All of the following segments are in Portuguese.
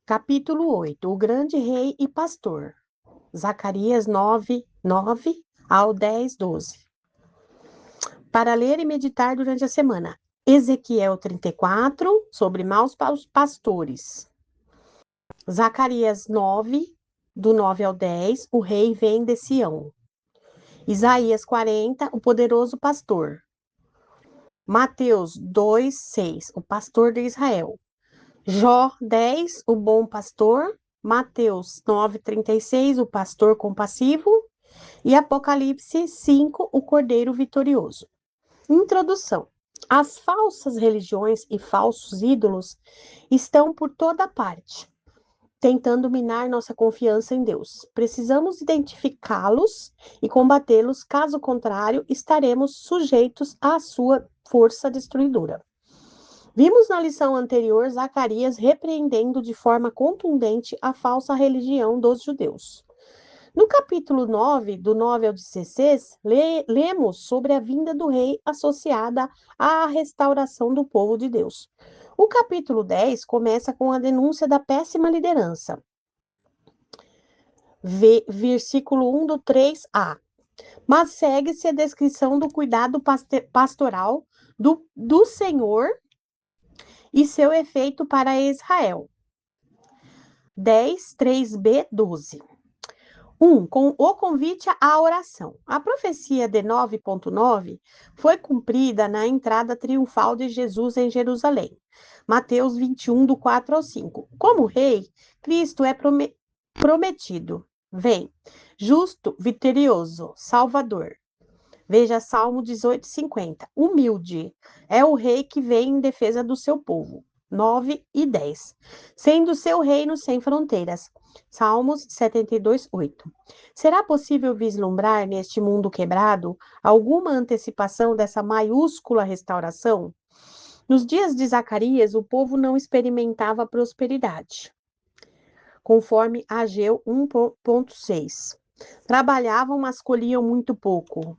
Capítulo 8. O grande rei e pastor. Zacarias 9, 9 ao 10, 12. Para ler e meditar durante a semana. Ezequiel 34, sobre maus pastores. Zacarias 9, do 9 ao 10, o rei vem de Sião. Isaías 40, o poderoso pastor. Mateus 2, 6, o pastor de Israel. Jó 10, o bom pastor. Mateus 9, 36, o pastor compassivo. E Apocalipse 5, o cordeiro vitorioso. Introdução. As falsas religiões e falsos ídolos estão por toda parte, tentando minar nossa confiança em Deus. Precisamos identificá-los e combatê-los, caso contrário, estaremos sujeitos à sua força destruidora. Vimos na lição anterior Zacarias repreendendo de forma contundente a falsa religião dos judeus. No capítulo 9, do 9 ao 16, lemos sobre a vinda do rei associada à restauração do povo de Deus. O capítulo 10 começa com a denúncia da péssima liderança. Versículo 1 do 3a. Mas segue-se a descrição do cuidado pastoral do Senhor e seu efeito para Israel. 10, 3b, 12. 1. Com o convite à oração. A profecia de 9.9 foi cumprida na entrada triunfal de Jesus em Jerusalém. Mateus 21, do 4 ao 5. Como rei, Cristo é prometido. Vem, justo, vitorioso, salvador. Veja Salmo 18:50. Humilde é o rei que vem em defesa do seu povo. 9 e 10. Sendo seu reino sem fronteiras. Salmos 72:8. Será possível vislumbrar neste mundo quebrado alguma antecipação dessa maiúscula restauração? Nos dias de Zacarias, o povo não experimentava prosperidade, conforme Ageu 1.6. Trabalhavam, mas colhiam muito pouco.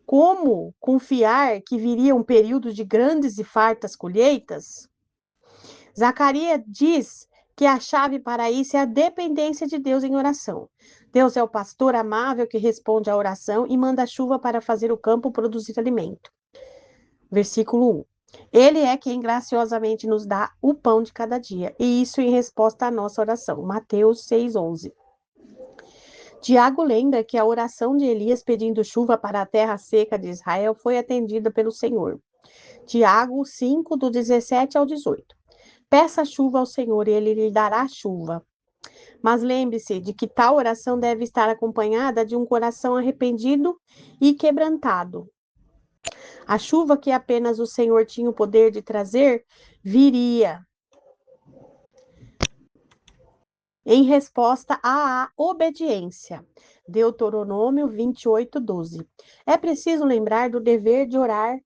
Como confiar que viria um período de grandes e fartas colheitas? Zacarias diz que a chave para isso é a dependência de Deus em oração. Deus é o pastor amável que responde à oração e manda chuva para fazer o campo produzir alimento. Versículo 1. Ele é quem graciosamente nos dá o pão de cada dia, e isso em resposta à nossa oração. Mateus 6:11. Tiago lembra que a oração de Elias pedindo chuva para a terra seca de Israel foi atendida pelo Senhor. Tiago 5, do 17 ao 18. Peça chuva ao Senhor e ele lhe dará chuva. Mas lembre-se de que tal oração deve estar acompanhada de um coração arrependido e quebrantado. A chuva que apenas o Senhor tinha o poder de trazer viria em resposta à obediência. Deuteronômio 28:12. É preciso lembrar do dever de orar,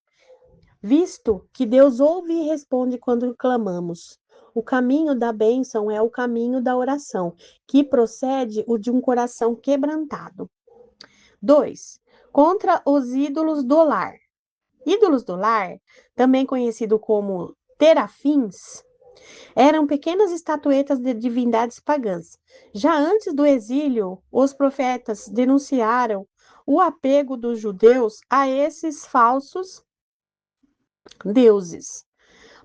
visto que Deus ouve e responde quando clamamos. O caminho da bênção é o caminho da oração, que procede o de um coração quebrantado. 2. Contra os ídolos do lar. Ídolos do lar, também conhecido como terafins, eram pequenas estatuetas de divindades pagãs. Já antes do exílio, os profetas denunciaram o apego dos judeus a esses falsos deuses.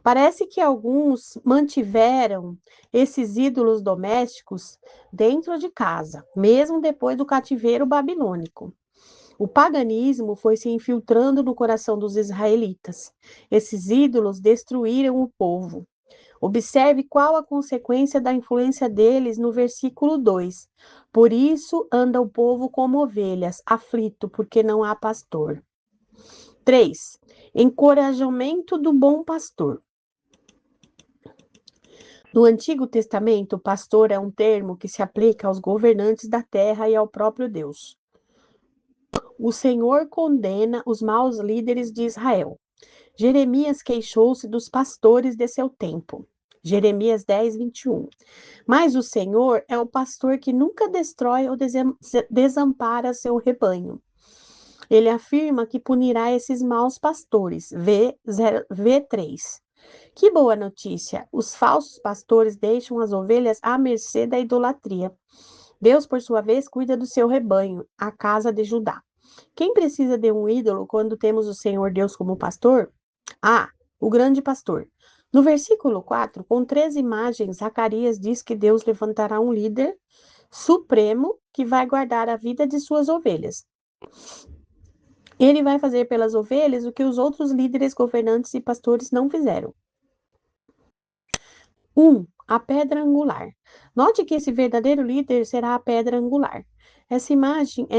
Parece que alguns mantiveram esses ídolos domésticos dentro de casa, mesmo depois do cativeiro babilônico. O paganismo foi se infiltrando no coração dos israelitas. Esses ídolos destruíram o povo. Observe qual a consequência da influência deles no versículo 2. Por isso anda o povo como ovelhas, aflito, porque não há pastor. 3. Encorajamento do bom pastor. No Antigo Testamento, pastor é um termo que se aplica aos governantes da terra e ao próprio Deus. O Senhor condena os maus líderes de Israel. Jeremias queixou-se dos pastores de seu tempo. Jeremias 10:21. Mas o Senhor é o pastor que nunca destrói ou desampara seu rebanho. Ele afirma que punirá esses maus pastores. V3. Que boa notícia! Os falsos pastores deixam as ovelhas à mercê da idolatria. Deus, por sua vez, cuida do seu rebanho, a casa de Judá. Quem precisa de um ídolo quando temos o Senhor Deus como pastor? Ah, o grande pastor. No versículo 4, com 3 imagens, Zacarias diz que Deus levantará um líder supremo que vai guardar a vida de suas ovelhas. Ele vai fazer pelas ovelhas o que os outros líderes, governantes e pastores não fizeram. 1. A pedra angular. Note que esse verdadeiro líder será a pedra angular. Essa imagem é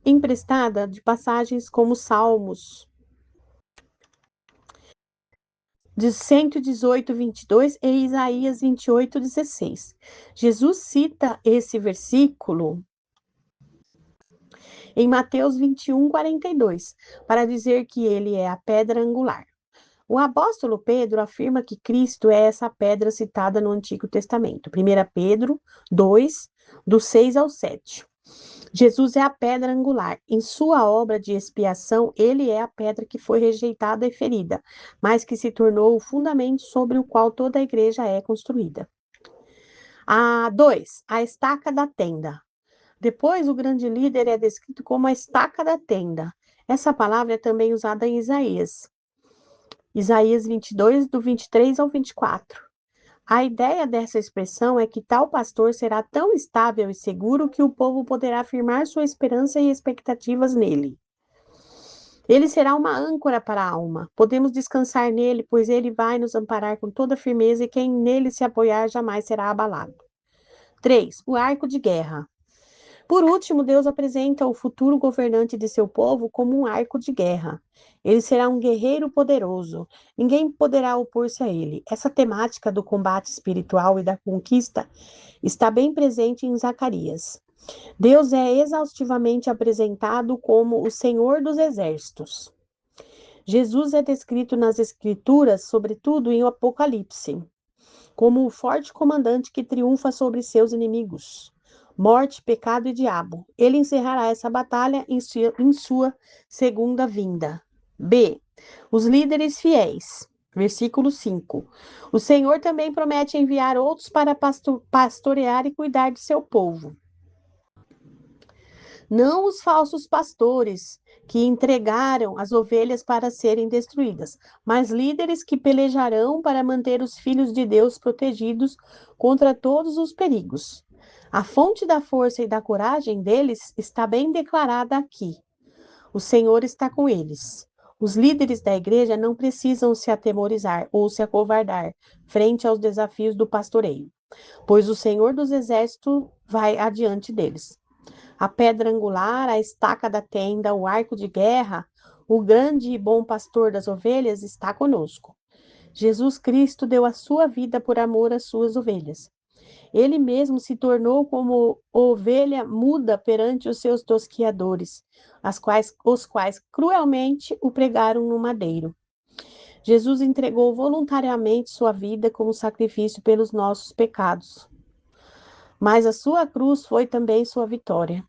emprestada de passagens como Salmos de 118, 22 e Isaías 28, 16. Jesus cita esse versículo em Mateus 21, 42, para dizer que ele é a pedra angular. O apóstolo Pedro afirma que Cristo é essa pedra citada no Antigo Testamento. 1 Pedro 2, do 6 ao 7. Jesus é a pedra angular. Em sua obra de expiação, ele é a pedra que foi rejeitada e ferida, mas que se tornou o fundamento sobre o qual toda a igreja é construída. 2. A estaca da tenda. Depois, o grande líder é descrito como a estaca da tenda. Essa palavra é também usada em Isaías. Isaías 22, do 23 ao 24. A ideia dessa expressão é que tal pastor será tão estável e seguro que o povo poderá firmar sua esperança e expectativas nele. Ele será uma âncora para a alma. Podemos descansar nele, pois ele vai nos amparar com toda firmeza e quem nele se apoiar jamais será abalado. 3. O arco de guerra. Por último, Deus apresenta o futuro governante de seu povo como um arco de guerra. Ele será um guerreiro poderoso. Ninguém poderá opor-se a ele. Essa temática do combate espiritual e da conquista está bem presente em Zacarias. Deus é exaustivamente apresentado como o Senhor dos Exércitos. Jesus é descrito nas Escrituras, sobretudo em Apocalipse, como o forte comandante que triunfa sobre seus inimigos. Morte, pecado e diabo. Ele encerrará essa batalha em sua segunda vinda. B. Os líderes fiéis. Versículo 5. O Senhor também promete enviar outros para pastorear e cuidar de seu povo. Não os falsos pastores que entregaram as ovelhas para serem destruídas, mas líderes que pelejarão para manter os filhos de Deus protegidos contra todos os perigos. A fonte da força e da coragem deles está bem declarada aqui. O Senhor está com eles. Os líderes da igreja não precisam se atemorizar ou se acovardar frente aos desafios do pastoreio, pois o Senhor dos Exércitos vai adiante deles. A pedra angular, a estaca da tenda, o arco de guerra, o grande e bom pastor das ovelhas está conosco. Jesus Cristo deu a sua vida por amor às suas ovelhas. Ele mesmo se tornou como ovelha muda perante os seus tosquiadores, os quais cruelmente o pregaram no madeiro. Jesus entregou voluntariamente sua vida como sacrifício pelos nossos pecados. Mas a sua cruz foi também sua vitória.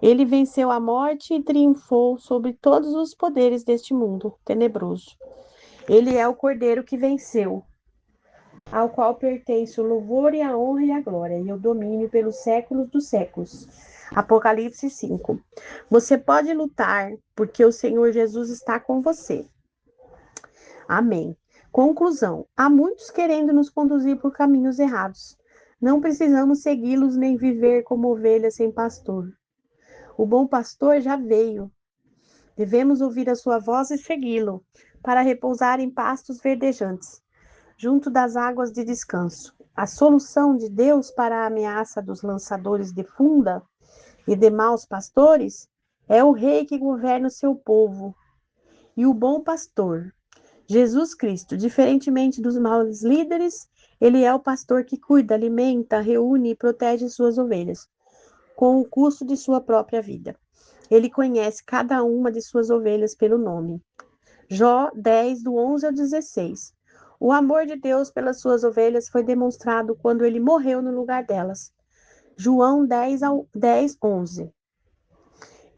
Ele venceu a morte e triunfou sobre todos os poderes deste mundo tenebroso. Ele é o Cordeiro que venceu, ao qual pertence o louvor e a honra e a glória e o domínio pelos séculos dos séculos. Apocalipse 5. Você pode lutar, porque o Senhor Jesus está com você. Amém. Conclusão. Há muitos querendo nos conduzir por caminhos errados. Não precisamos segui-los nem viver como ovelhas sem pastor. O bom pastor já veio. Devemos ouvir a sua voz e segui-lo, para repousar em pastos verdejantes, junto das águas de descanso. A solução de Deus para a ameaça dos lançadores de funda e de maus pastores é o rei que governa o seu povo e o bom pastor. Jesus Cristo, diferentemente dos maus líderes, ele é o pastor que cuida, alimenta, reúne e protege suas ovelhas, com o custo de sua própria vida. Ele conhece cada uma de suas ovelhas pelo nome. Jó 10, do 11 ao 16. O amor de Deus pelas suas ovelhas foi demonstrado quando ele morreu no lugar delas. João 10, 11.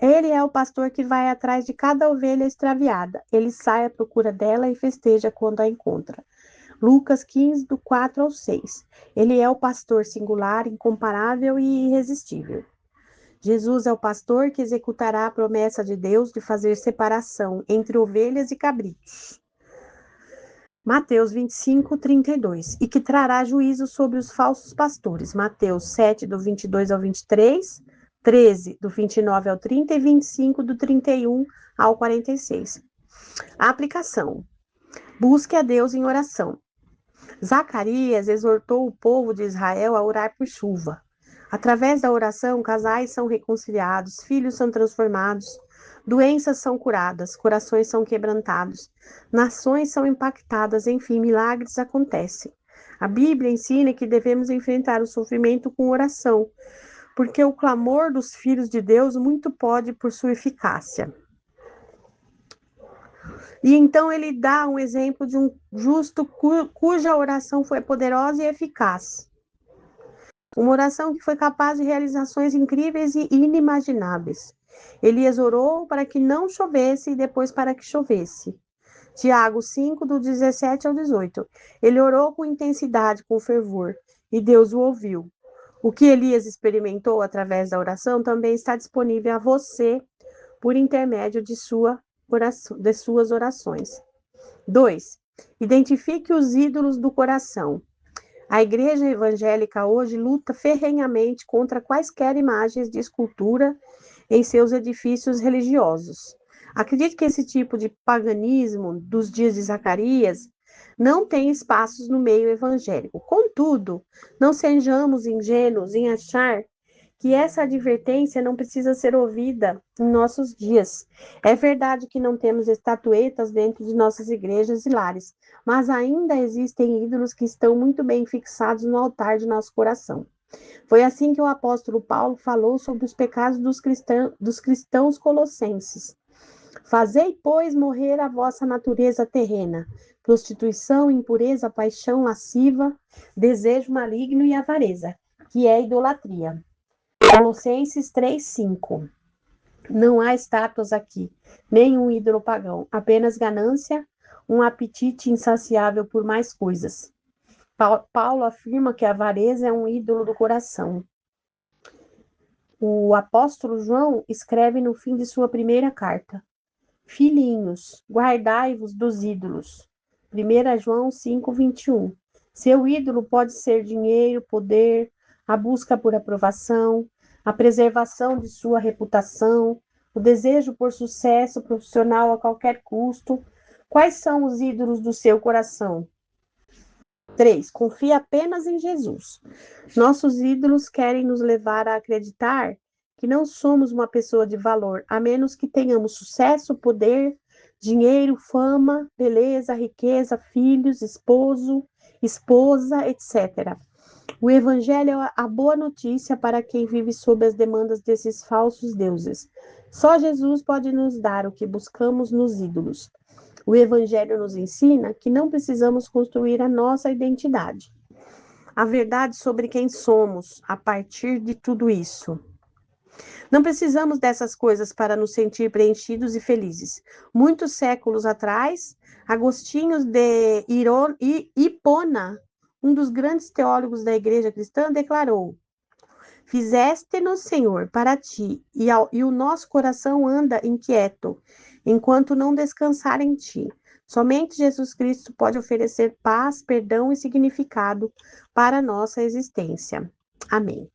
Ele é o pastor que vai atrás de cada ovelha extraviada. Ele sai à procura dela e festeja quando a encontra. Lucas 15, do 4 ao 6. Ele é o pastor singular, incomparável e irresistível. Jesus é o pastor que executará a promessa de Deus de fazer separação entre ovelhas e cabritos. Mateus 25, 32. E que trará juízo sobre os falsos pastores. Mateus 7, do 22 ao 23, 13, do 29 ao 30 e 25, do 31 ao 46. A aplicação. Busque a Deus em oração. Zacarias exortou o povo de Israel a orar por chuva. Através da oração, casais são reconciliados, filhos são transformados, doenças são curadas, corações são quebrantados, nações são impactadas, enfim, milagres acontecem. A Bíblia ensina que devemos enfrentar o sofrimento com oração, porque o clamor dos filhos de Deus muito pode por sua eficácia. E então ele dá um exemplo de um justo cuja oração foi poderosa e eficaz. Uma oração que foi capaz de realizações incríveis e inimagináveis. Elias orou para que não chovesse e depois para que chovesse. Tiago 5, do 17 ao 18. Ele orou com intensidade, com fervor, e Deus o ouviu. O que Elias experimentou através da oração também está disponível a você por intermédio de suas orações. 2. Identifique os ídolos do coração. A igreja evangélica hoje luta ferrenhamente contra quaisquer imagens de escultura em seus edifícios religiosos. Acredito que esse tipo de paganismo dos dias de Zacarias não tem espaços no meio evangélico. Contudo, não sejamos ingênuos em achar que essa advertência não precisa ser ouvida em nossos dias. É verdade que não temos estatuetas dentro de nossas igrejas e lares, mas ainda existem ídolos que estão muito bem fixados no altar de nosso coração. Foi assim que o apóstolo Paulo falou sobre os pecados dos cristãos colossenses. Fazei, pois, morrer a vossa natureza terrena, prostituição, impureza, paixão lasciva, desejo maligno e avareza, que é idolatria. Colossenses 3:5. Não há estátuas aqui, nem um ídolo pagão, apenas ganância, um apetite insaciável por mais coisas. Paulo afirma que a avareza é um ídolo do coração. O apóstolo João escreve no fim de sua primeira carta: Filhinhos, guardai-vos dos ídolos. 1 João 5:21. Seu ídolo pode ser dinheiro, poder, a busca por aprovação, a preservação de sua reputação, o desejo por sucesso profissional a qualquer custo. Quais são os ídolos do seu coração? 3. Confie apenas em Jesus. Nossos ídolos querem nos levar a acreditar que não somos uma pessoa de valor, a menos que tenhamos sucesso, poder, dinheiro, fama, beleza, riqueza, filhos, esposo, esposa, etc. O Evangelho é a boa notícia para quem vive sob as demandas desses falsos deuses. Só Jesus pode nos dar o que buscamos nos ídolos. O Evangelho nos ensina que não precisamos construir a nossa identidade, a verdade sobre quem somos a partir de tudo isso. Não precisamos dessas coisas para nos sentir preenchidos e felizes. Muitos séculos atrás, Agostinho de Hipona, um dos grandes teólogos da igreja cristã, declarou: Fizeste-nos, Senhor, para ti, e o nosso coração anda inquieto, enquanto não descansar em ti. Somente Jesus Cristo pode oferecer paz, perdão e significado para a nossa existência. Amém.